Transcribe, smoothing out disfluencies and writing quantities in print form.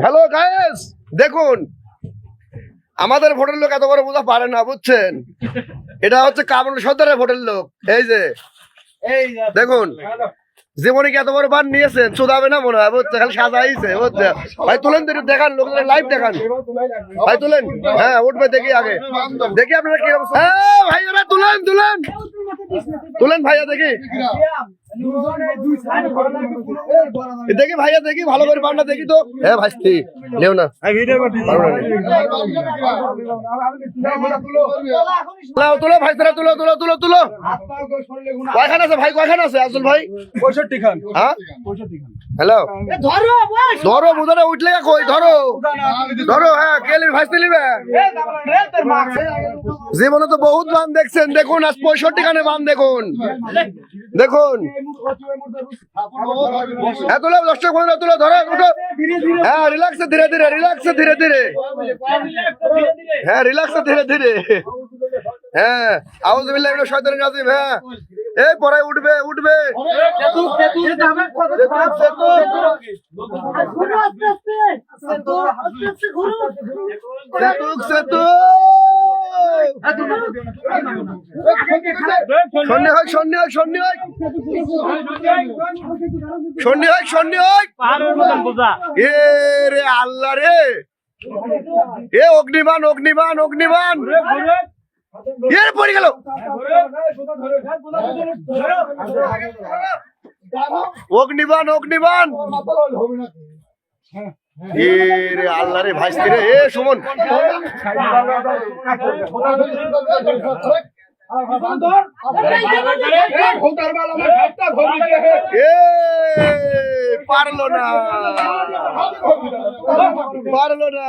Hello guys, দেখুন আমাদের ভোটের লোক এত বড় বোঝা পারে না, বুঝছেন? এটা হচ্ছে কামরুল সর্দারের ভোটের লোক। এই যে দেখুন, জীবনে কি এত বড় বান নিয়েছেন? চুদাবে না মনে হয়, বুঝছে? খালি সাজাইছে, বুঝছে? ভাই তুলেন তো, একটু দেখান, লোকদের লাইভ দেখান। ভাই তুলেন, হ্যাঁ উঠবে দেখি, আগে দেখি আপনারা কি অবস্থা। ভাইয়ারা তুলেন তুলেন তুলেন ভাইয়া, দেখি দেখি ভাইয়া, দেখি ভালো করে বান্না দেখি তো। হ্যাঁ ভাইস্তি নেও না, তুলো ভাইসারা, তুলো তুলো তুলো তুলো। কয়খান আছে ভাই, কয়খান আছে আসল ভাই? 65 খান। হ্যাঁ হ্যালো, ধরো বুঝাটা উঠলে কই, ধরো ধরো। হ্যাঁ কেলি ভাইস্তি নিবে। জীবনে তো বহুত বান দেখছেন, দেখুন আজ 65 খানে বান দেখুন, দেখুন। হ্যাঁ তুলো, দর্শক বন্ধুরা তুলো, ধরো উঠো। হ্যাঁ রিল্যাক্সে ধীরে ধীরে, রিল্যাক্সে ধীরে ধীরে, হ্যাঁ রিল্যাক্সে ধীরে ধীরে। হ্যাঁ আউযুবিল্লাহি মিনাশ শাইতানির রাজিম। হ্যাঁ এই পরে উঠবে উঠবে। সন্নি হয়, সন্নি হয়, সন্নি হয়, সন্নি হয়, সন্নি হয়। এ রে আল্লাহ রে, এ অগ্নিবান অগ্নিবান অগ্নিবান, এর পড়ে গেল। অগ্নিবান অগ্নিবান, এ রে আল্লাহ রে, ভাইস্তি রে। এ সুমন, পারলো না, পারলো না।